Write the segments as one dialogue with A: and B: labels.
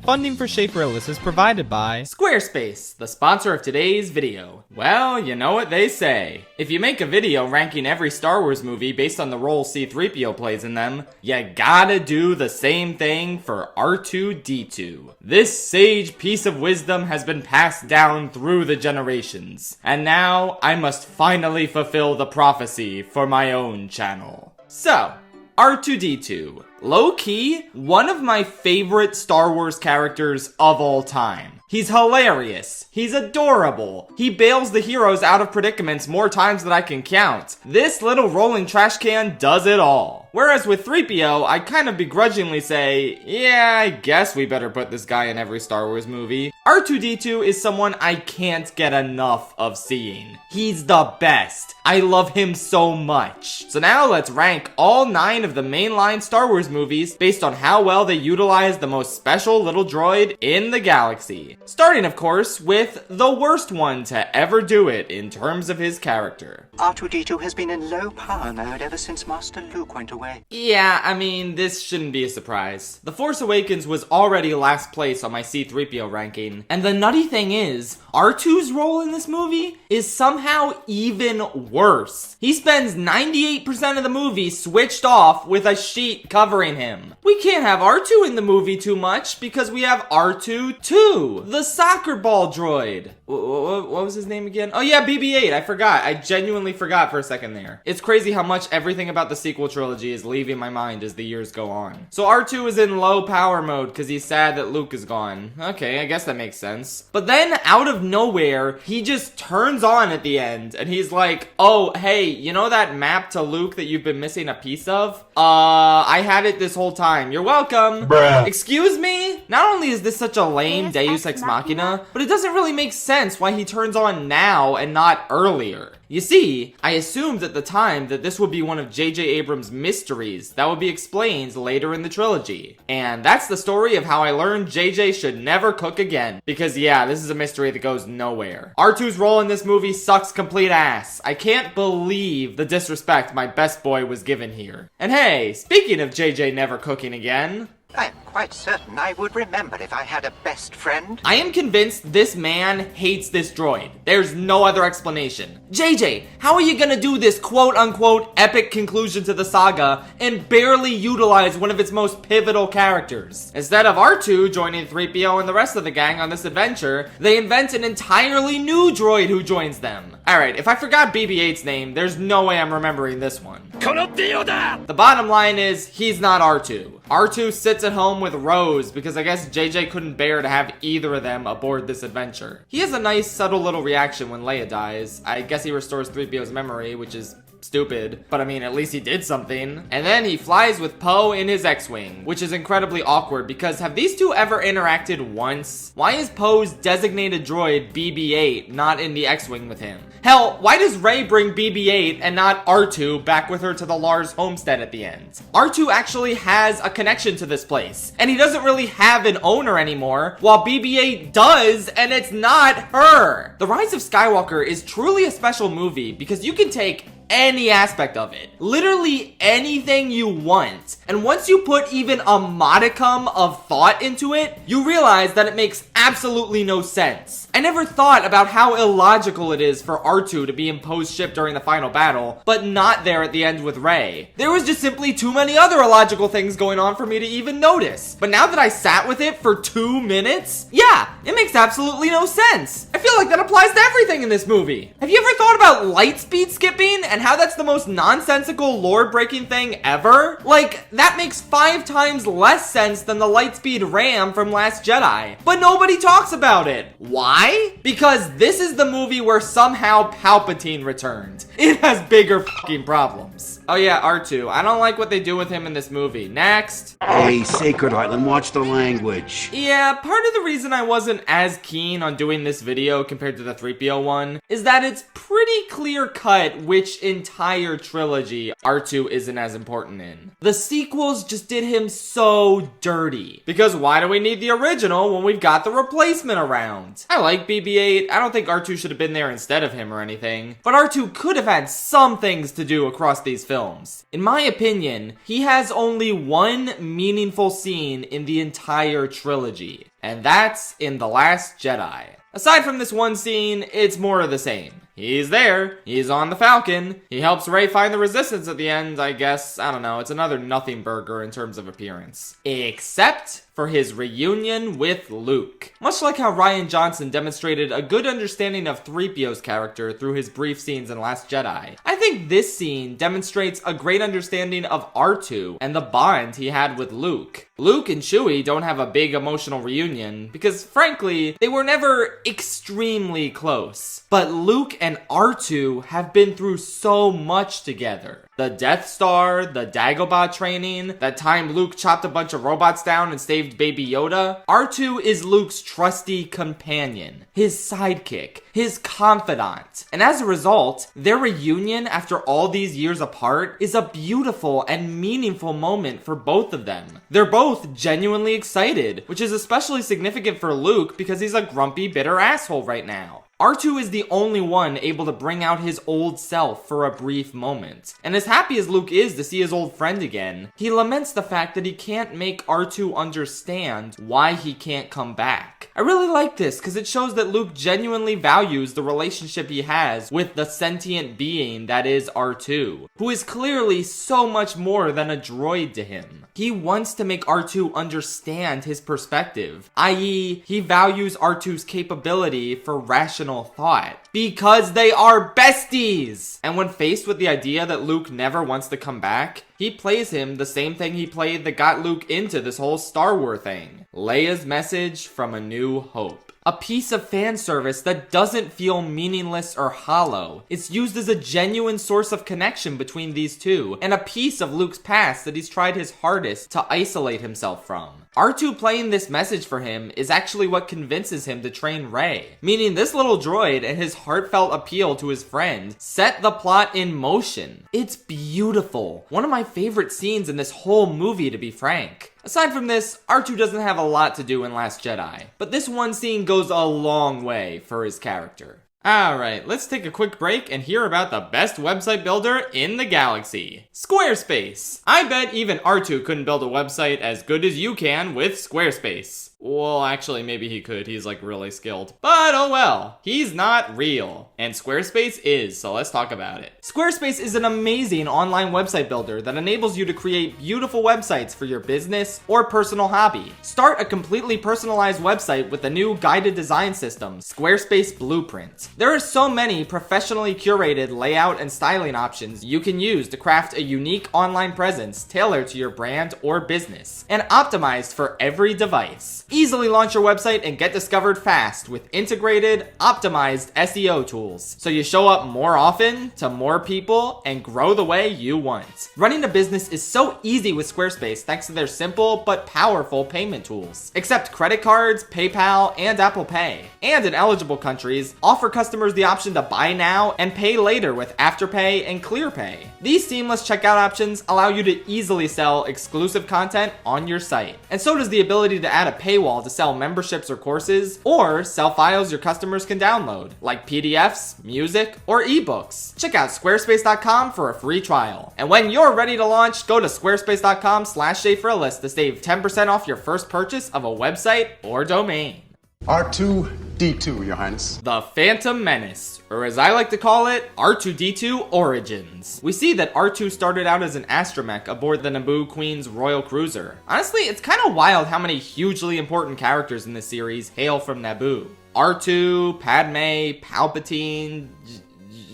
A: Funding for Schaefer-Ellis is provided by
B: Squarespace, the sponsor of today's video. Well, you know what they say. If you make a video ranking every Star Wars movie based on the role C-3PO plays in them, you gotta do the same thing for R2-D2. This sage piece of wisdom has been passed down through the generations, and now I must finally fulfill the prophecy for my own channel. So, R2-D2. Low-key, one of my favorite Star Wars characters of all time. He's hilarious. He's adorable. He bails the heroes out of predicaments more times than I can count. This little rolling trash can does it all. Whereas with 3PO, I kind of begrudgingly say, yeah, I guess we better put this guy in every Star Wars movie. R2-D2 is someone I can't get enough of seeing. He's the best. I love him so much. So now let's rank all 9 of the mainline Star Wars movies based on how well they utilize the most special little droid in the galaxy. Starting, of course, with the worst one to ever do it in terms of his character.
C: R2-D2 has been in low power mode ever since Master Luke went away.
B: Yeah, I mean, this shouldn't be a surprise. The Force Awakens was already last place on my C-3PO ranking, and the nutty thing is, R2's role in this movie is somehow even worse. He spends 98% of the movie switched off with a sheet covering him. We can't have R2 in the movie too much because we have R2-2, the soccer ball droid. What was his name again? Oh yeah, BB-8, I forgot. I genuinely forgot for a second there. It's crazy how much everything about the sequel trilogy is leaving my mind as the years go on. So R2 is in low power mode because he's sad that Luke is gone. Okay, I guess that makes sense. But then out of nowhere, he just turns on at the end and he's like, oh, hey, you know that map to Luke that you've been missing a piece of? I had it this whole time. You're welcome.
D: Bruh.
B: Excuse me? Not only is this such a lame Deus Ex Machina, but it doesn't really make sense why he turns on now and not earlier. You see, I assumed at the time that this would be one of J.J. Abrams' mysteries that would be explained later in the trilogy. And that's the story of how I learned J.J. should never cook again. Because yeah, this is a mystery that goes nowhere. R2's role in this movie sucks complete ass. I can't believe the disrespect my best boy was given here. And hey, speaking of J.J. never cooking again,
C: I am quite certain I would remember if I had a best friend.
B: I am convinced this man hates this droid. There's no other explanation. JJ, how are you gonna do this quote-unquote epic conclusion to the saga and barely utilize one of its most pivotal characters? Instead of R2 joining 3PO and the rest of the gang on this adventure, they invent an entirely new droid who joins them. Alright, if I forgot BB-8's name, there's no way I'm remembering this one. The bottom line is, he's not R2. R2 sits at home with Rose because I guess JJ couldn't bear to have either of them aboard this adventure. He has a nice subtle little reaction when Leia dies. I guess he restores 3PO's memory, which is stupid, but I mean, at least he did something. And then he flies with Poe in his X-Wing, which is incredibly awkward because have these two ever interacted once? Why is Poe's designated droid BB-8 not in the X-Wing with him? Hell, why does Rey bring BB-8 and not R2 back with her to the Lars homestead at the end? R2 actually has a connection to this place, and he doesn't really have an owner anymore, while BB-8 does, and it's not her. The Rise of Skywalker is truly a special movie because you can take any aspect of it. Literally anything you want. And once you put even a modicum of thought into it, you realize that it makes absolutely no sense. I never thought about how illogical it is for R2 to be in Poe's ship during the final battle, but not there at the end with Rey. There was just simply too many other illogical things going on for me to even notice. But now that I sat with it for 2 minutes, yeah, it makes absolutely no sense. I feel like that applies to everything in this movie. Have you ever thought about light speed skipping and how that's the most nonsensical lore-breaking thing ever? Like, that makes 5 times less sense than the lightspeed ram from Last Jedi. But nobody talks about it. Why? Because this is the movie where somehow Palpatine returned. It has bigger fucking problems. Oh yeah, R2. I don't like what they do with him in this movie. Next.
D: Hey, Sacred Island, watch the language.
B: Yeah, part of the reason I wasn't as keen on doing this video compared to the 3PO one is that it's pretty clear cut which entire trilogy R2 isn't as important in. The sequels just did him so dirty. Because why do we need the original when we've got the replacement around? I like BB-8. I don't think R2 should have been there instead of him or anything. But R2 could have had some things to do across these films. In my opinion, he has only one meaningful scene in the entire trilogy. and that's in The Last Jedi. Aside from this one scene, it's more of the same. He's there, he's on the Falcon, he helps Rey find the Resistance at the end, I guess. I don't know, it's another nothing burger in terms of appearance. Except for his reunion with Luke. Much like how Rian Johnson demonstrated a good understanding of 3PO's character through his brief scenes in Last Jedi, I think this scene demonstrates a great understanding of R2 and the bond he had with Luke. Luke and Chewie don't have a big emotional reunion because, frankly, they were never extremely close. But Luke and R2 have been through so much together. The Death Star, the Dagobah training, that time Luke chopped a bunch of robots down and saved Baby Yoda. R2 is Luke's trusty companion, his sidekick, his confidant. And as a result, their reunion after all these years apart is a beautiful and meaningful moment for both of them. They're both genuinely excited, which is especially significant for Luke because he's a grumpy, bitter asshole right now. R2 is the only one able to bring out his old self for a brief moment. And as happy as Luke is to see his old friend again, he laments the fact that he can't make R2 understand why he can't come back. I really like this because it shows that Luke genuinely values the relationship he has with the sentient being that is R2, who is clearly so much more than a droid to him. He wants to make R2 understand his perspective, i.e., he values R2's capability for rational thought. Because they are besties! And when faced with the idea that Luke never wants to come back, he plays him the same thing he played that got Luke into this whole Star Wars thing. Leia's message from A New Hope. A piece of fan service that doesn't feel meaningless or hollow. It's used as a genuine source of connection between these two, and a piece of Luke's past that he's tried his hardest to isolate himself from. R2 playing this message for him is actually what convinces him to train Rey, meaning this little droid and his heartfelt appeal to his friend set the plot in motion. It's beautiful. One of my favorite scenes in this whole movie, to be frank. Aside from this, R2 doesn't have a lot to do in Last Jedi, but this one scene goes a long way for his character. Alright, let's take a quick break and hear about the best website builder in the galaxy, Squarespace. I bet even R2 couldn't build a website as good as you can with Squarespace. Well, actually, maybe he could. He's like really skilled. But oh well, he's not real. And Squarespace is, so let's talk about it. Squarespace is an amazing online website builder that enables you to create beautiful websites for your business or personal hobby. Start a completely personalized website with the new guided design system, Squarespace Blueprint. There are so many professionally curated layout and styling options you can use to craft a unique online presence tailored to your brand or business, and optimized for every device. Easily launch your website and get discovered fast with integrated, optimized SEO tools, so you show up more often to more people and grow the way you want. Running a business is so easy with Squarespace thanks to their simple but powerful payment tools. Accept credit cards, PayPal, and Apple Pay. And in eligible countries, offer customers the option to buy now and pay later with Afterpay and ClearPay. These seamless checkout options allow you to easily sell exclusive content on your site. And so does the ability to add a paywall to sell memberships or courses, or sell files your customers can download, like PDFs, music, or ebooks. Check out squarespace.com for a free trial. And when you're ready to launch, go to squarespace.com/ShadeForAList to save 10% off your first purchase of a website or domain.
E: R2-D2, Your Highness.
B: The Phantom Menace, or as I like to call it, R2-D2 Origins. We see that R2 started out as an astromech aboard the Naboo Queen's royal cruiser. Honestly, it's kind of wild how many hugely important characters in this series hail from Naboo. R2, Padme, Palpatine,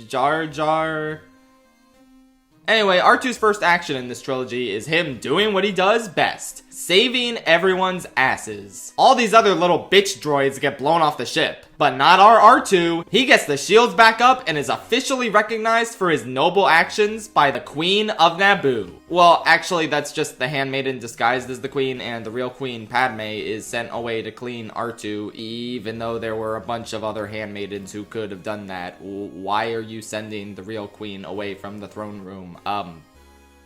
B: Jar Jar... Anyway, R2's first action in this trilogy is him doing what he does best, saving everyone's asses. All these other little bitch droids get blown off the ship, but not our R2. He gets the shields back up and is officially recognized for his noble actions by the Queen of Naboo. Well, actually, that's just the handmaiden disguised as the queen, and the real queen, Padme, is sent away to clean R2, even though there were a bunch of other handmaidens who could have done that. Why are you sending the real queen away from the throne room?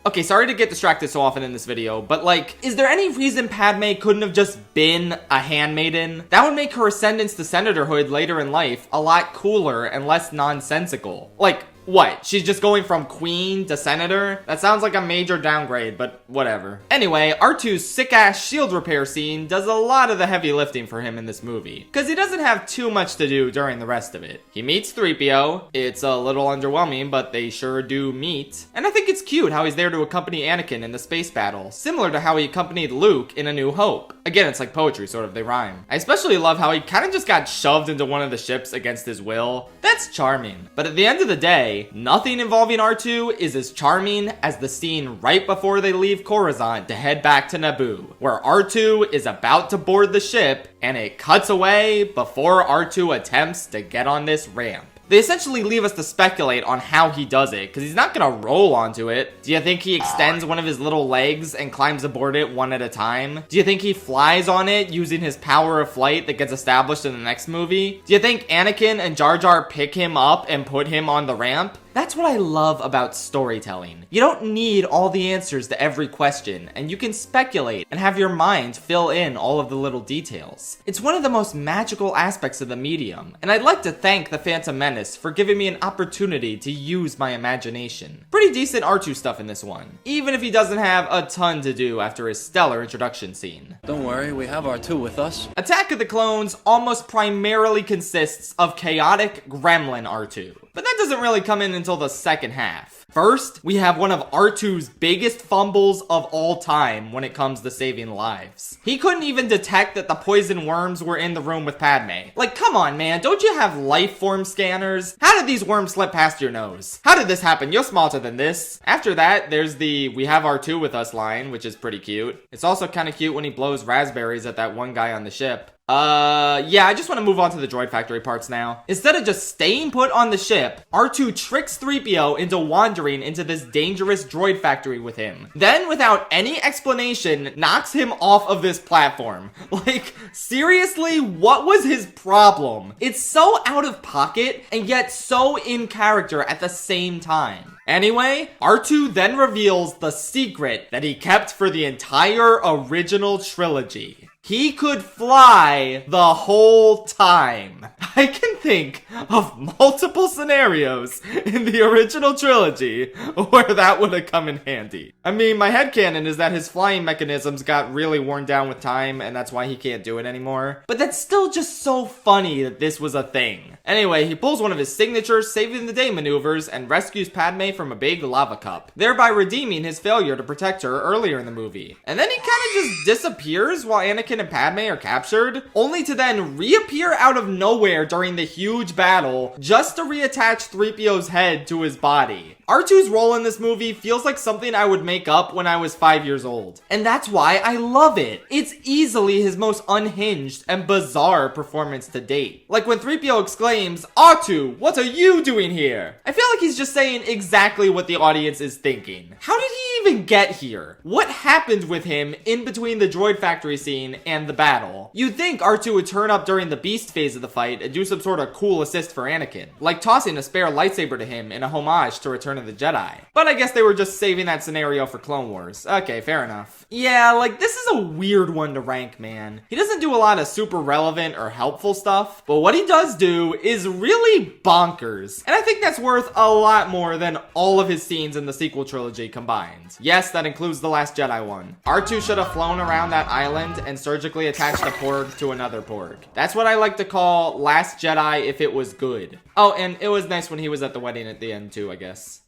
B: Okay, sorry to get distracted so often in this video, but like, is there any reason Padme couldn't have just been a handmaiden? That would make her ascendance to senatorhood later in life a lot cooler and less nonsensical. Like, What? She's just going from queen to senator? That sounds like a major downgrade, but whatever. Anyway, R2's sick-ass shield repair scene does a lot of the heavy lifting for him in this movie, because he doesn't have too much to do during the rest of it. He meets 3PO. It's a little underwhelming, but they sure do meet. And I think it's cute how he's there to accompany Anakin in the space battle, similar to how he accompanied Luke in A New Hope. Again, it's like poetry, sort of, they rhyme. I especially love how he kind of just got shoved into one of the ships against his will. That's charming. But at the end of the day, nothing involving R2 is as charming as the scene right before they leave Coruscant to head back to Naboo, where R2 is about to board the ship and it cuts away before R2 attempts to get on this ramp. They essentially leave us to speculate on how he does it, because he's not gonna roll onto it. Do you think he extends one of his little legs and climbs aboard it one at a time? Do you think he flies on it using his power of flight that gets established in the next movie? Do you think Anakin and Jar Jar pick him up and put him on the ramp? That's what I love about storytelling. You don't need all the answers to every question, and you can speculate and have your mind fill in all of the little details. It's one of the most magical aspects of the medium, and I'd like to thank The Phantom Menace for giving me an opportunity to use my imagination. Pretty decent R2 stuff in this one, even if he doesn't have a ton to do after his stellar introduction scene.
F: Don't worry, we have R2 with us.
B: Attack of the Clones almost primarily consists of chaotic gremlin R2. But that doesn't really come in until the second half. First, we have one of R2's biggest fumbles of all time when it comes to saving lives. He couldn't even detect that the poison worms were in the room with Padme. Like, come on, man, don't you have life form scanners? How did these worms slip past your nose? How did this happen? You're smarter than this. After that, there's the "we have R2 with us" line, which is pretty cute. It's also kind of cute when he blows raspberries at that one guy on the ship. Yeah, I just want to move on to the droid factory parts now. Instead of just staying put on the ship, R2 tricks 3PO into wandering into this dangerous droid factory with him. Then, without any explanation, knocks him off of this platform. Like, seriously, what was his problem? It's so out of pocket, and yet so in character at the same time. Anyway, R2 then reveals the secret that he kept for the entire original trilogy. He could fly the whole time. I can think of multiple scenarios in the original trilogy where that would have come in handy. I mean, my headcanon is that his flying mechanisms got really worn down with time, and that's why he can't do it anymore. But that's still just so funny that this was a thing. Anyway, he pulls one of his signature saving the day maneuvers and rescues Padme from a big lava cup, thereby redeeming his failure to protect her earlier in the movie. And then he kind of just disappears while Anakin and Padme are captured, only to then reappear out of nowhere during the huge battle just to reattach 3PO's head to his body. R2's role in this movie feels like something I would make up when I was 5 years old. And that's why I love it. It's easily his most unhinged and bizarre performance to date. Like when 3PO exclaims, "R2, what are you doing here?" I feel like he's just saying exactly what the audience is thinking. How did he even get here? What happened with him in between the droid factory scene and the battle? You'd think R2 would turn up during the beast phase of the fight and do some sort of cool assist for Anakin, like tossing a spare lightsaber to him in a homage to Return of the Jedi. But I guess they were just saving that scenario for Clone Wars. Okay, fair enough. Yeah, like this is a weird one to rank, man. He doesn't do a lot of super relevant or helpful stuff, but what he does do is really bonkers. And I think that's worth a lot more than all of his scenes in the sequel trilogy combined. Yes, that includes the Last Jedi one. R2 should have flown around that island and surgically attached a porg to another porg. That's what I like to call Last Jedi if it was good. Oh, and it was nice when he was at the wedding at the end too, I guess.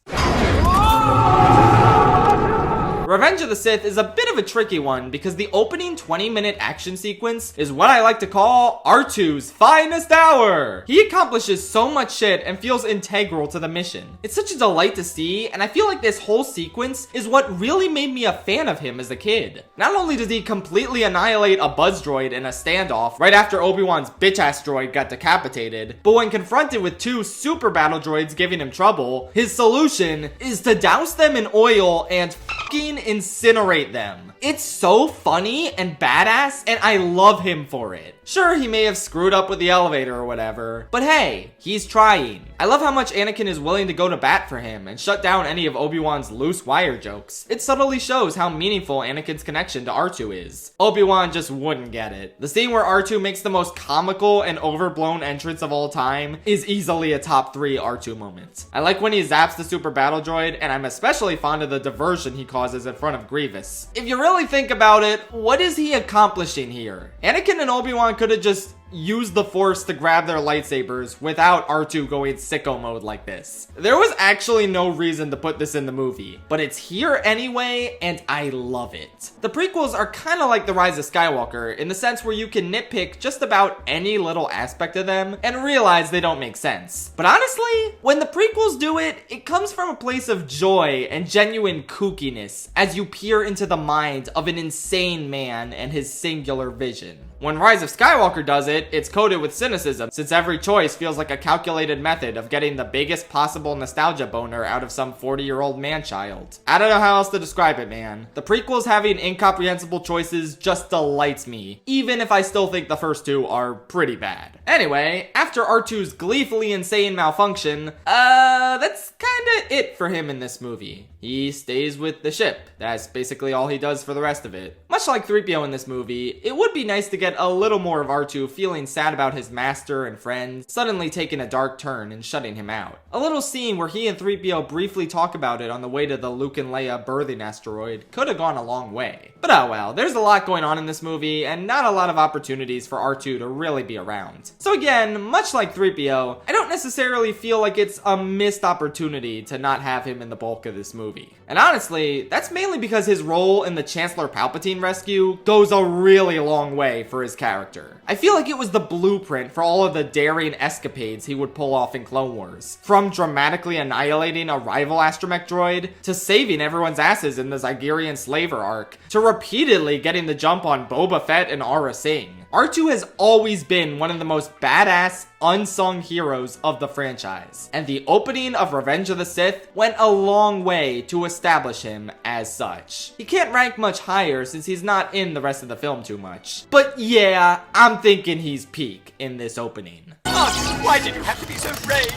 B: Revenge of the Sith is a bit of a tricky one because the opening 20-minute action sequence is what I like to call R2's finest hour. He accomplishes so much shit and feels integral to the mission. It's such a delight to see, and I feel like this whole sequence is what really made me a fan of him as a kid. Not only does he completely annihilate a buzz droid in a standoff right after Obi-Wan's bitch-ass droid got decapitated, but when confronted with two super battle droids giving him trouble, his solution is to douse them in oil and fucking incinerate them. It's so funny and badass, and I love him for it. Sure, he may have screwed up with the elevator or whatever, but hey, he's trying. I love how much Anakin is willing to go to bat for him and shut down any of Obi-Wan's loose wire jokes. It subtly shows how meaningful Anakin's connection to R2 is. Obi-Wan just wouldn't get it. The scene where R2 makes the most comical and overblown entrance of all time is easily a top 3 R2 moment. I like when he zaps the super battle droid, and I'm especially fond of the diversion he causes in front of Grievous. If you really think about it, what is he accomplishing here? Anakin and Obi-Wan could have just used the Force to grab their lightsabers without R2 going sicko mode like this. There was actually no reason to put this in the movie, but it's here anyway, and I love it. The prequels are kind of like The Rise of Skywalker in the sense where you can nitpick just about any little aspect of them and realize they don't make sense. But honestly, when the prequels do it, it comes from a place of joy and genuine kookiness as you peer into the mind of an insane man and his singular vision. When Rise of Skywalker does it, it's coated with cynicism, since every choice feels like a calculated method of getting the biggest possible nostalgia boner out of some 40-year-old man-child. I don't know how else to describe it, man. The prequels having incomprehensible choices just delights me, even if I still think the first 2 are pretty bad. Anyway, after R2's gleefully insane malfunction, that's kinda it for him in this movie. He stays with the ship. That's basically all he does for the rest of it. Much like 3PO in this movie, it would be nice to get a little more of R2 feeling sad about his master and friend suddenly taking a dark turn and shutting him out. A little scene where he and 3PO briefly talk about it on the way to the Luke and Leia birthing asteroid could have gone a long way. But oh well, there's a lot going on in this movie and not a lot of opportunities for R2 to really be around. So again, much like 3PO, I don't necessarily feel like it's a missed opportunity to not have him in the bulk of this movie. And honestly, that's mainly because his role in the Chancellor Palpatine rescue goes a really long way for his character. I feel like it was the blueprint for all of the daring escapades he would pull off in Clone Wars. From dramatically annihilating a rival astromech droid, to saving everyone's asses in the Zygerian slaver arc, to repeatedly getting the jump on Boba Fett and Aurra Sing. R2 has always been one of the most badass, unsung heroes of the franchise, and the opening of Revenge of the Sith went a long way to establish him as such. He can't rank much higher since he's not in the rest of the film too much. But yeah, I'm thinking he's peak in this opening.
G: Why did you have to be so brave?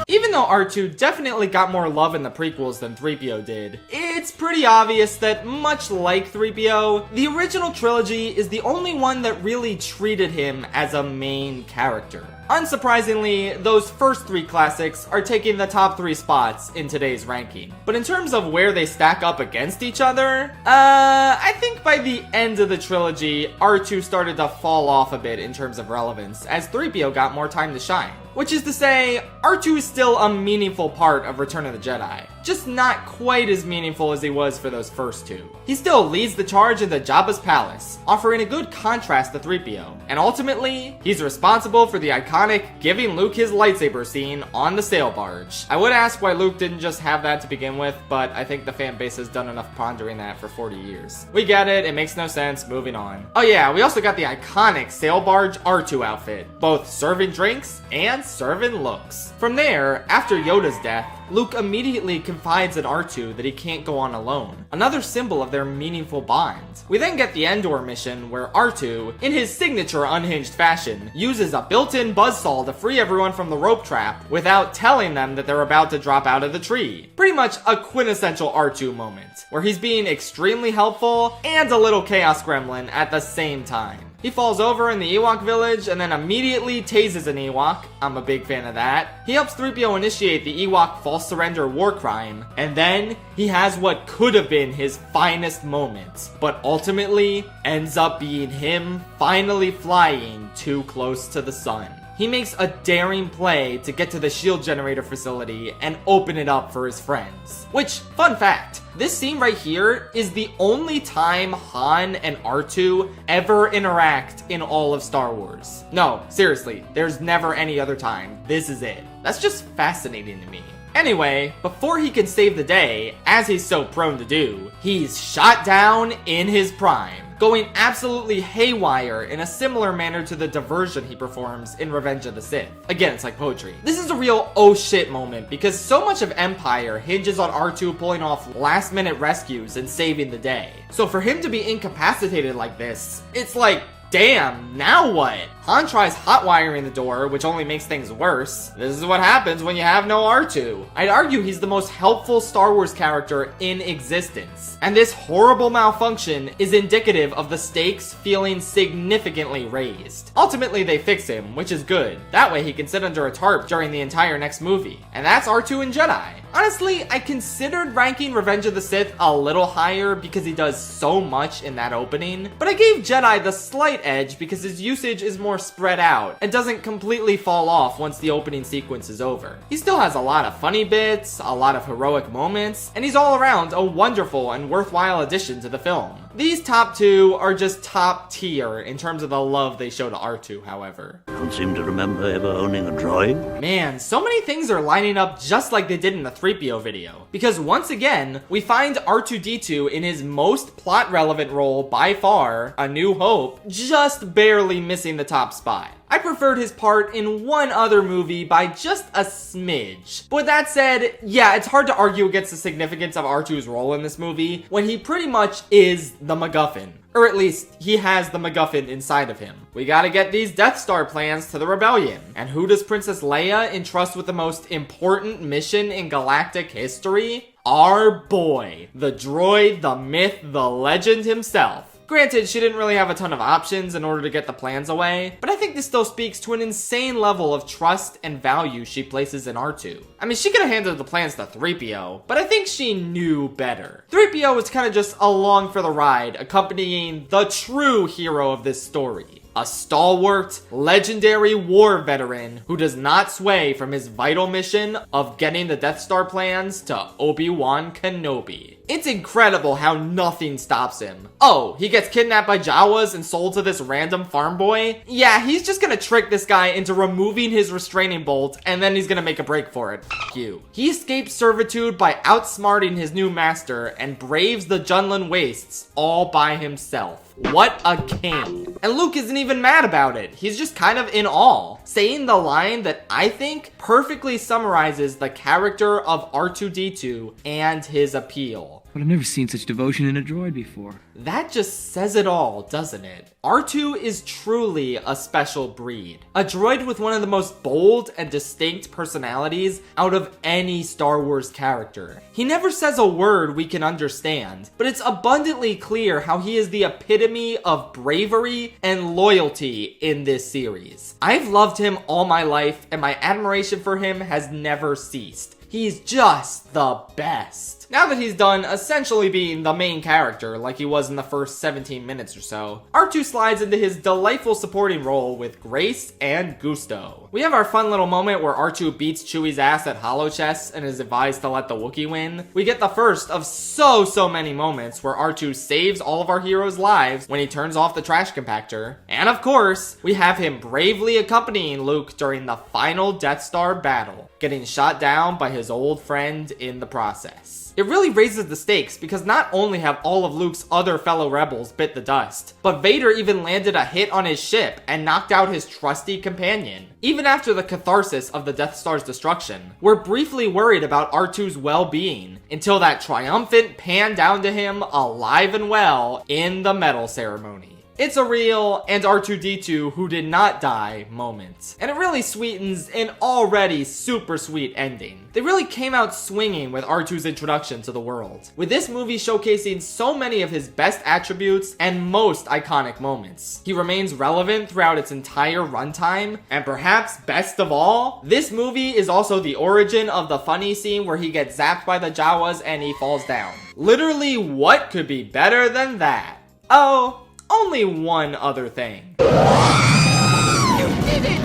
B: Even though R2 definitely got more love in the prequels than 3PO did, it's pretty obvious that much like 3PO, the original trilogy is the only one that really treated him as a main character. Unsurprisingly, those first 3 classics are taking the top 3 spots in today's ranking. But in terms of where they stack up against each other, I think by the end of the trilogy, R2 started to fall off a bit in terms of relevance, as 3PO got more time to shine. Which is to say, R2 is still a meaningful part of Return of the Jedi, just not quite as meaningful as he was for those first 2. He still leads the charge into Jabba's palace, offering a good contrast to 3PO, and ultimately, he's responsible for the iconic giving Luke his lightsaber scene on the sail barge. I would ask why Luke didn't just have that to begin with, but I think the fan base has done enough pondering that for 40 years. We get it makes no sense, moving on. Oh yeah, we also got the iconic sail barge R2 outfit, both serving drinks and serving looks. From there, after Yoda's death, Luke immediately confides in R2 that he can't go on alone, another symbol of their meaningful bond. We then get the Endor mission where R2, in his signature unhinged fashion, uses a built-in buzzsaw to free everyone from the rope trap without telling them that they're about to drop out of the tree. Pretty much a quintessential R2 moment, where he's being extremely helpful and a little chaos gremlin at the same time. He falls over in the Ewok village and then immediately tases an Ewok. I'm a big fan of that. He helps 3PO initiate the Ewok false surrender war crime. And then he has what could have been his finest moment, but ultimately ends up being him finally flying too close to the sun. He makes a daring play to get to the shield generator facility and open it up for his friends. Which, fun fact, this scene right here is the only time Han and R2 ever interact in all of Star Wars. No, seriously, there's never any other time. This is it. That's just fascinating to me. Anyway, before he can save the day, as he's so prone to do, he's shot down in his prime. going absolutely haywire in a similar manner to the diversion he performs in Revenge of the Sith. Again, it's like poetry. This is a real oh shit moment because so much of Empire hinges on R2 pulling off last minute rescues and saving the day. So for him to be incapacitated like this, it's like, damn, now what? Han tries hotwiring the door, which only makes things worse. This is what happens when you have no R2. I'd argue he's the most helpful Star Wars character in existence. And this horrible malfunction is indicative of the stakes feeling significantly raised. Ultimately, they fix him, which is good. That way he can sit under a tarp during the entire next movie. And that's R2 and Jedi. Honestly, I considered ranking Revenge of the Sith a little higher because he does so much in that opening, but I gave Jedi the slight edge because his usage is more spread out and doesn't completely fall off once the opening sequence is over. He still has a lot of funny bits, a lot of heroic moments, and he's all around a wonderful and worthwhile addition to the film. These top two are just top tier in terms of the love they show to R2, however.
H: I don't seem to remember ever owning a droid.
B: Man, so many things are lining up just like they did in the 3PO video. Because once again, we find R2-D2 in his most plot-relevant role by far, A New Hope, just barely missing the top spot. I preferred his part in one other movie by just a smidge. But with that said, yeah, it's hard to argue against the significance of R2's role in this movie when he pretty much is the MacGuffin. Or at least, he has the MacGuffin inside of him. We gotta get these Death Star plans to the Rebellion. And who does Princess Leia entrust with the most important mission in galactic history? Our boy, the droid, the myth, the legend himself. Granted, she didn't really have a ton of options in order to get the plans away, but I think this still speaks to an insane level of trust and value she places in R2. I mean, she could have handed the plans to 3PO, but I think she knew better. 3PO was kind of just along for the ride, accompanying the true hero of this story. A stalwart, legendary war veteran who does not sway from his vital mission of getting the Death Star plans to Obi-Wan Kenobi. It's incredible how nothing stops him. Oh, he gets kidnapped by Jawas and sold to this random farm boy? Yeah, he's just gonna trick this guy into removing his restraining bolt and then he's gonna make a break for it. F you. He escapes servitude by outsmarting his new master and braves the Junlin wastes all by himself. What a king. And Luke isn't even mad about it. He's just kind of in awe, saying the line that I think perfectly summarizes the character of R2-D2 and his appeal.
I: But I've never seen such devotion in a droid before.
B: That just says it all, doesn't it? R2 is truly a special breed. A droid with one of the most bold and distinct personalities out of any Star Wars character. He never says a word we can understand, but it's abundantly clear how he is the epitome of bravery and loyalty in this series. I've loved him all my life, and my admiration for him has never ceased. He's just the best. Now that he's done essentially being the main character like he was in the first 17 minutes or so, R2 slides into his delightful supporting role with grace and gusto. We have our fun little moment where R2 beats Chewie's ass at holochess and is advised to let the Wookiee win. We get the first of so many moments where R2 saves all of our heroes' lives when he turns off the trash compactor. And of course, we have him bravely accompanying Luke during the final Death Star battle, getting shot down by his old friend in the process. It really raises the stakes because not only have all of Luke's other fellow rebels bit the dust, but Vader even landed a hit on his ship and knocked out his trusty companion. Even after the catharsis of the Death Star's destruction, we're briefly worried about R2's well-being until that triumphant pan down to him alive and well in the medal ceremony. It's a real and R2-D2 who did not die moment. And it really sweetens an already super sweet ending. They really came out swinging with R2's introduction to the world, with this movie showcasing so many of his best attributes and most iconic moments. He remains relevant throughout its entire runtime, and perhaps best of all, this movie is also the origin of the funny scene where he gets zapped by the Jawas and he falls down. Literally, what could be better than that? Oh, only one other thing.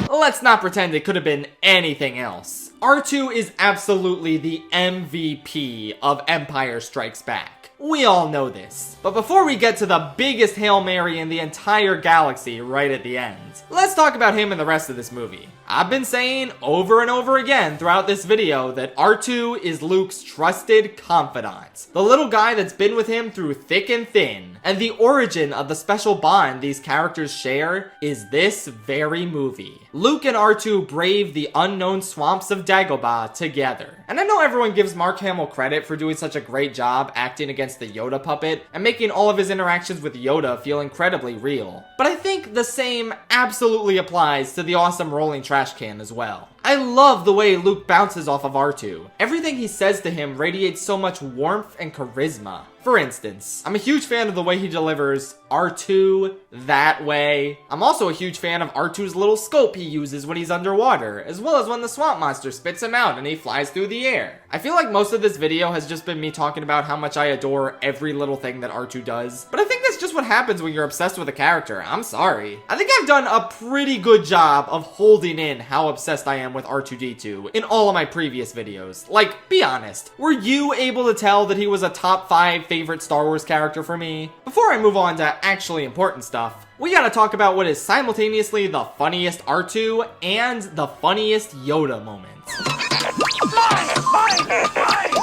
B: Let's not pretend it could have been anything else. R2 is absolutely the MVP of Empire Strikes Back. We all know this. But before we get to the biggest Hail Mary in the entire galaxy right at the end, let's talk about him and the rest of this movie. I've been saying over and over again throughout this video that R2 is Luke's trusted confidant. The little guy that's been with him through thick and thin. And the origin of the special bond these characters share is this very movie. Luke and R2 brave the unknown swamps of Dagobah together. And I know everyone gives Mark Hamill credit for doing such a great job acting against the Yoda puppet and making all of his interactions with Yoda feel incredibly real. But I think the same absolutely applies to the awesome rolling trash can as well. I love the way Luke bounces off of R2. Everything he says to him radiates so much warmth and charisma. For instance, I'm a huge fan of the way he delivers R2 that way. I'm also a huge fan of R2's little scope he uses when he's underwater, as well as when the swamp monster spits him out and he flies through the air. I feel like most of this video has just been me talking about how much I adore every little thing that R2 does, but I think that's just what happens when you're obsessed with a character. I'm sorry. I think I've done a pretty good job of holding in how obsessed I am with R2-D2 in all of my previous videos. Like, be honest, were you able to tell that he was a top 5 favorite Star Wars character for me? Before I move on to actually important stuff, we gotta talk about what is simultaneously the funniest R2 and the funniest Yoda moment.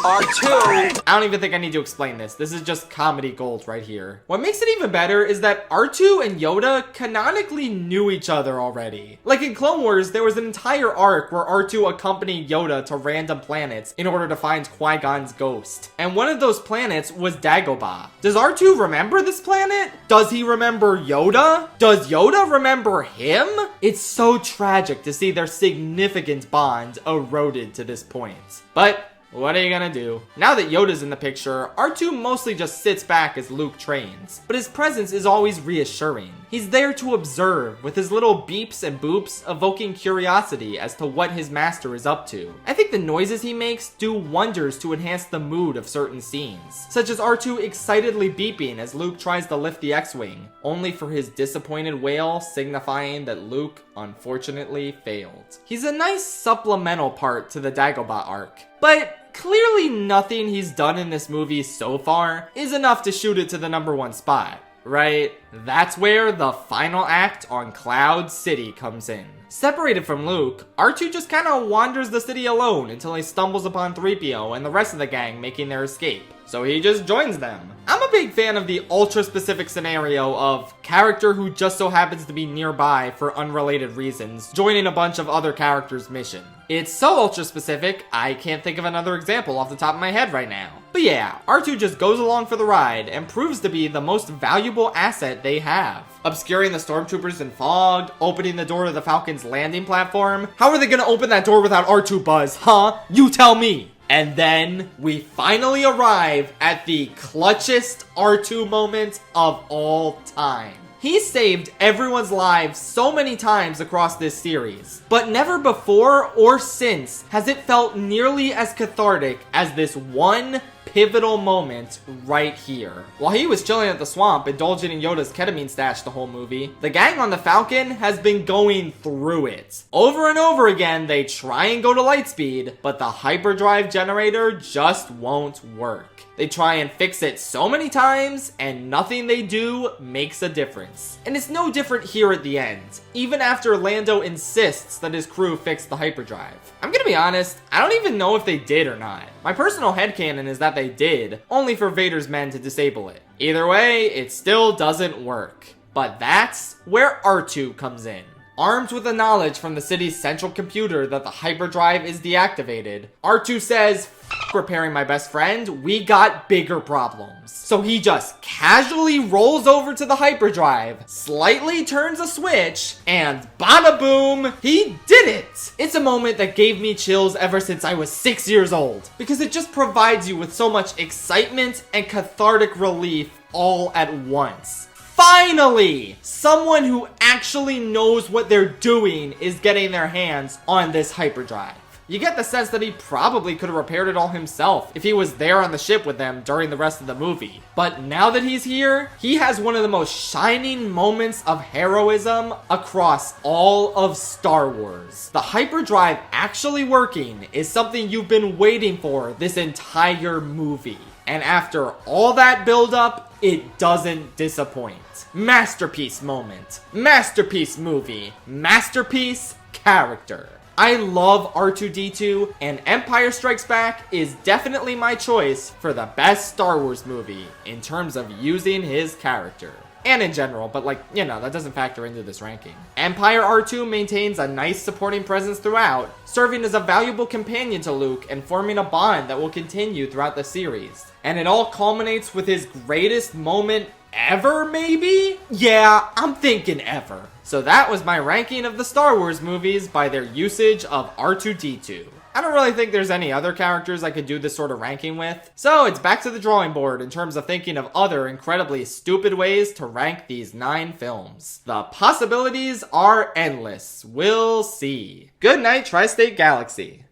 B: R2! I don't even think I need to explain this. This is just comedy gold right here. What makes it even better is that R2 and Yoda canonically knew each other already. Like in Clone Wars, there was an entire arc where R2 accompanied Yoda to random planets in order to find Qui-Gon's ghost. And one of those planets was Dagobah. Does R2 remember this planet? Does he remember Yoda? Does Yoda remember him? It's so tragic to see their significant bond eroded to this point. But what are you gonna do? Now that Yoda's in the picture, R2 mostly just sits back as Luke trains, but his presence is always reassuring. He's there to observe, with his little beeps and boops evoking curiosity as to what his master is up to. I think the noises he makes do wonders to enhance the mood of certain scenes, such as R2 excitedly beeping as Luke tries to lift the X-Wing, only for his disappointed wail signifying that Luke unfortunately failed. He's a nice supplemental part to the Dagobah arc, but clearly nothing he's done in this movie so far is enough to shoot it to the #1 spot, right? That's where the final act on Cloud City comes in. Separated from Luke, R2 just kinda wanders the city alone until he stumbles upon 3PO and the rest of the gang making their escape. So he just joins them. I'm a big fan of the ultra-specific scenario of character who just so happens to be nearby for unrelated reasons, joining a bunch of other characters' mission. It's so ultra-specific, I can't think of another example off the top of my head right now. But yeah, R2 just goes along for the ride and proves to be the most valuable asset they have. Obscuring the stormtroopers in fog, opening the door to the Falcon's landing platform. How are they gonna open that door without R2 Buzz, huh? You tell me! And then we finally arrive at the clutchest R2 moment of all time. He saved everyone's lives so many times across this series, but never before or since has it felt nearly as cathartic as this one pivotal moment right here. While he was chilling at the swamp, indulging in Yoda's ketamine stash the whole movie, the gang on the Falcon has been going through it. Over and over again, they try and go to lightspeed, but the hyperdrive generator just won't work. They try and fix it so many times, and nothing they do makes a difference. And it's no different here at the end, even after Lando insists that his crew fix the hyperdrive. I'm gonna be honest, I don't even know if they did or not. My personal headcanon is that they did, only for Vader's men to disable it. Either way, it still doesn't work. But that's where R2 comes in. Armed with the knowledge from the city's central computer that the hyperdrive is deactivated, R2 says, "F repairing my best friend, we got bigger problems." So he just casually rolls over to the hyperdrive, slightly turns a switch, and bada boom, he did it! It's a moment that gave me chills ever since I was 6 years old, because it just provides you with so much excitement and cathartic relief all at once. Finally! Someone who actually knows what they're doing is getting their hands on this hyperdrive. You get the sense that he probably could have repaired it all himself if he was there on the ship with them during the rest of the movie. But now that he's here, he has one of the most shining moments of heroism across all of Star Wars. The hyperdrive actually working is something you've been waiting for this entire movie. And after all that build-up, it doesn't disappoint. Masterpiece moment. Masterpiece movie. Masterpiece character. I love R2-D2, and Empire Strikes Back is definitely my choice for the best Star Wars movie in terms of using his character. And in general, but like, you know, that doesn't factor into this ranking. Empire R2 maintains a nice supporting presence throughout, serving as a valuable companion to Luke and forming a bond that will continue throughout the series. And it all culminates with his greatest moment ever, maybe? Yeah, I'm thinking ever. So that was my ranking of the Star Wars movies by their usage of R2-D2. I don't really think there's any other characters I could do this sort of ranking with, so it's back to the drawing board in terms of thinking of other incredibly stupid ways to rank these 9 films. The possibilities are endless. We'll see. Good night, Tri-State Galaxy.